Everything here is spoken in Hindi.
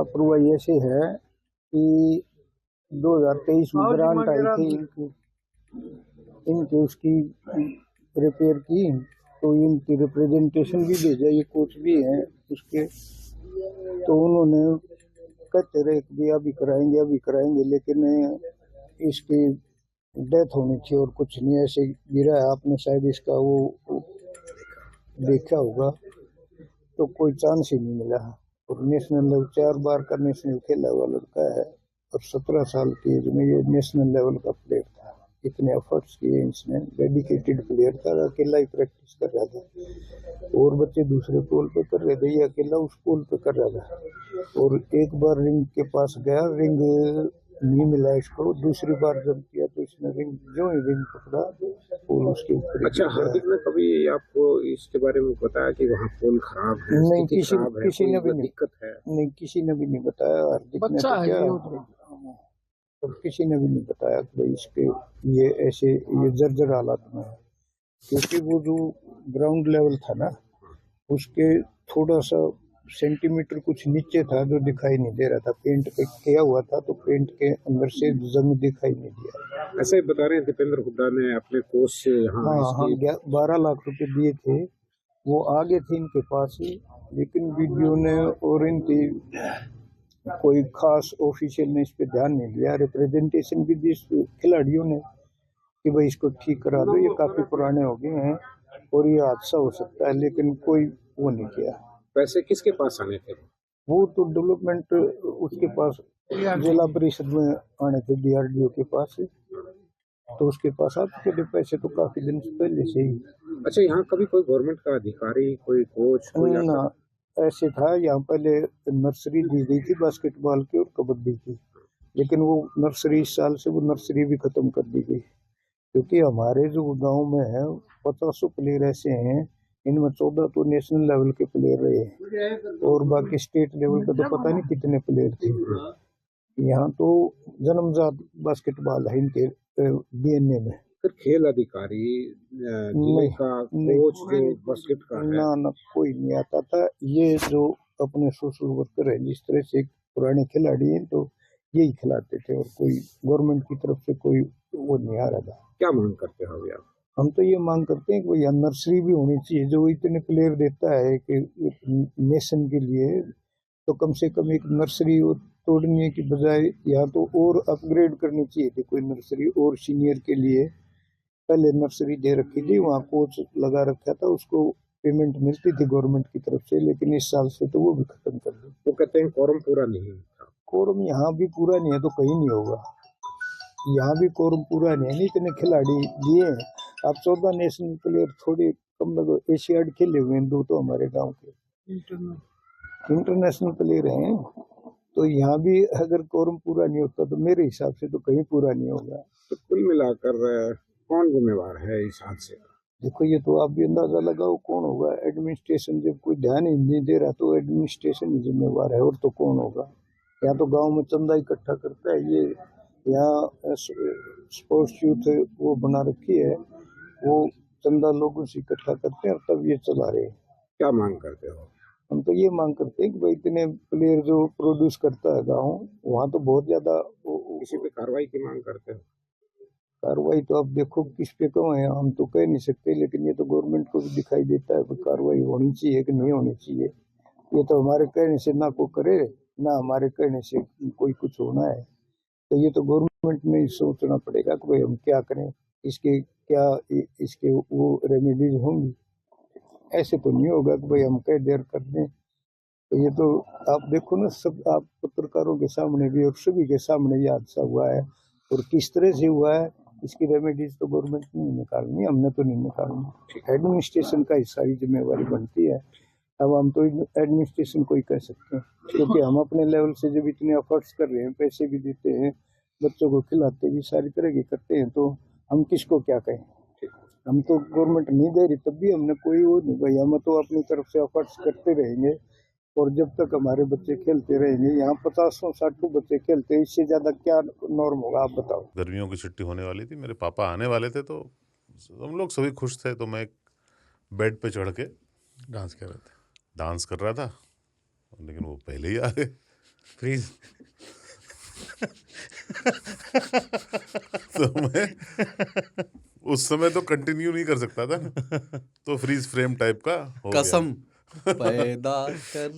पर वो ऐसे है कि 2023 में ग्रांट आई थी इनकी उसकी रिपेयर की, तो इनकी रिप्रेजेंटेशन भी भेजा, ये कोच भी हैं उसके, तो उन्होंने कहते रहे कि अभी कराएंगे, लेकिन इसकी डेथ होनी चाहिए और कुछ नहीं, ऐसे गिरा है। आपने शायद इसका वो देखा होगा, तो कोई चांस ही नहीं मिला। और नेशनल लेवल 4 बार का नेशनल खेला हुआ लड़का है और 17 साल की एज में ये नेशनल लेवल का प्लेयर था। इतने एफर्ट्स किए इसने, डेडिकेटेड प्लेयर था, अकेला ही प्रैक्टिस कर रहा था और बच्चे दूसरे पोल पे कर रहे थे, ये अकेला उस पोल पे कर रहा था। और एक बार रिंग के पास गया, रिंग नहीं मिला इसको, दूसरी बार जब किया तो इसने जो ही रिंग पकड़ा पोल उसके ऊपर। अच्छा, हार्दिक ने कभी आपको इसके बारे में बताया कि वहाँ पोल खराब है? नहीं, किसी ने भी नहीं, दिक्कत है? नहीं, किसी ने भी नहीं बताया। हार्दिक ने तो क्या, और किसी ने भी नहीं बताया कि भाई इसके ये ऐसे ये जर्जर हालात में है, क्योंकि वो जो ग्राउंड लेवल था ना, उसके थोड़ा सा सेंटीमीटर कुछ नीचे था जो दिखाई नहीं दे रहा था। पेंट पे किया हुआ था तो पेंट के अंदर से जंग दिखाई नहीं दिया। ऐसे बता रहे हैं दीपेंद्र हुड्डा ने अपने कोच से यहाँ। हाँ, 12 लाख रुपए दिए थे, वो आगे थे इनके पास ही, लेकिन वीडियो ने और इनकी कोई खास ऑफिशियल ने इस पे ध्यान नहीं दिया। रिप्रेजेंटेशन भी दी खिलाड़ियों ने कि भाई इसको ठीक करा दो, ये काफी पुराने हो गए हैं और ये हादसा हो सकता है, लेकिन कोई वो नहीं किया। पैसे किसके पास आने थे? वो तो डेवलपमेंट उसके पास जिला परिषद में आने थे, DRDO के पास, तो उसके पास आते थे पैसे तो काफी दिन से पहले से ही। अच्छा, यहाँ कभी कोई गवर्नमेंट का अधिकारी, कोई कोच ना, ऐसे था यहाँ पहले नर्सरी दी गई थी बास्केटबॉल की और कबड्डी की, लेकिन वो नर्सरी इस साल से वो नर्सरी भी खत्म कर दी गई, क्योंकि हमारे जो गांव में है 500 प्लेयर ऐसे हैं, इनमें 14 तो नेशनल लेवल के प्लेयर रहे और बाकी स्टेट लेवल का तो पता नहीं कितने प्लेयर थे। यहाँ तो जन्मजात बास्केटबॉल है इनके DNA में। फिर खेल अधिकारी, जिले का कोच जो बास्केट का है, ना कोई नहीं आता था। ये जो अपने सोशल वर्कर है, जिस तरह से पुराने खिलाड़ी हैं तो यही खिलाते थे और कोई गवर्नमेंट की तरफ से कोई वो नहीं आ रहा था। क्या मांग करते हो आप? हम तो ये मांग करते हैं कि यहाँ नर्सरी भी होनी चाहिए, जो इतने प्लेयर देता है कि नेशन के लिए, तो कम से कम एक नर्सरी तोड़ने की बजाय यहाँ तो और अपग्रेड करनी चाहिए थी कोई नर्सरी, और सीनियर के लिए पहले नर्सरी दे रखी थी, वहाँ कोच लगा रखा था, उसको पेमेंट मिलती थी गवर्नमेंट की तरफ से, लेकिन इस साल से तो वो भी खत्म कर दी। वो कहते हैं कोरम पूरा नहीं था। कोरम यहाँ भी पूरा नहीं है तो कहीं नहीं होगा, यहाँ भी कोरम पूरा नहीं है। इतने खिलाड़ी दिए हैं, आप 14 नेशनल प्लेयर थोड़े कम लगो, एशियाड खेले हुए हैं 2 तो हमारे गांव के इंटरनेशनल प्लेयर हैं, तो यहाँ भी अगर कोरम पूरा नहीं होता तो मेरे हिसाब से तो कहीं पूरा नहीं होगा। तो कुल मिलाकर कौन जिम्मेवार है इस हादसे का? देखो, ये तो आप भी अंदाजा लगाओ कौन होगा। एडमिनिस्ट्रेशन जब कोई ध्यान ही नहीं दे रहा तो एडमिनिस्ट्रेशन ही जिम्मेवार है, और तो कौन होगा। यहाँ तो गांव में चंदा इकट्ठा करता है, ये यहाँ स्पोर्ट्स यूथ वो बना रखी है, वो चंदा लोगों से इकट्ठा करते हैं और तब ये चला रहे हैं। क्या मांग करते हो? हम तो ये मांग करते हैं कि भाई इतने प्लेयर जो प्रोड्यूस करता है गाँव, वहाँ तो बहुत ज्यादा किसी पे कार्रवाई की मांग करते हो? कार्रवाई तो अब देखो किस पे कहो है, हम तो कह नहीं सकते, लेकिन ये तो गवर्नमेंट को भी दिखाई देता है कि कार्रवाई होनी चाहिए कि नहीं होनी चाहिए। ये तो हमारे कहने से ना कोई करे, ना हमारे कहने से कोई कुछ होना है, तो ये तो गवर्नमेंट में ही सोचना पड़ेगा कि भाई हम क्या करें, इसके वो रेमेडीज होंगी। ऐसे तो नहीं होगा कि भाई हम कह देर कर दें। तो ये तो आप देखो ना, सब आप पत्रकारों के सामने भी और सभी के सामने ये हादसा हुआ है, और किस तरह से हुआ है इसकी रेमेडीज तो गवर्नमेंट ने नहीं निकालनी, हमने तो नहीं निकालनी, एडमिनिस्ट्रेशन का ही सारी जिम्मेवारी बनती है। अब हम तो एडमिनिस्ट्रेशन को ही कह सकते हैं, क्योंकि हम अपने लेवल से जब इतने एफर्ट्स कर रहे हैं, पैसे भी देते हैं, बच्चों को खिलाते भी सारी तरह की करते हैं, तो हम किसको क्या कहें। हम तो गवर्नमेंट नहीं दे रही तब भी हमने कोई वो नहीं, भाई हम तो अपनी तरफ से एफर्ट्स करते रहेंगे, और जब तक हमारे बच्चे खेलते रहेंगे। यहाँ 50-60 बच्चे खेलते हैं, इससे ज्यादा क्या नॉर्म होगा, आप बताओ। गर्मियों की छुट्टी होने वाली थी, मेरे पापा आने वाले थे, तो हम लोग सभी खुश थे, तो मैं बेड पे चढ़ के डांस कर रहा था, लेकिन वो पहले ही आ गए। फ्रीज। तो मैं उस समय तो कंटिन्यू नहीं कर सकता था ना, तो फ्रीज फ्रेम टाइप का हो गया। कसम पैदा कर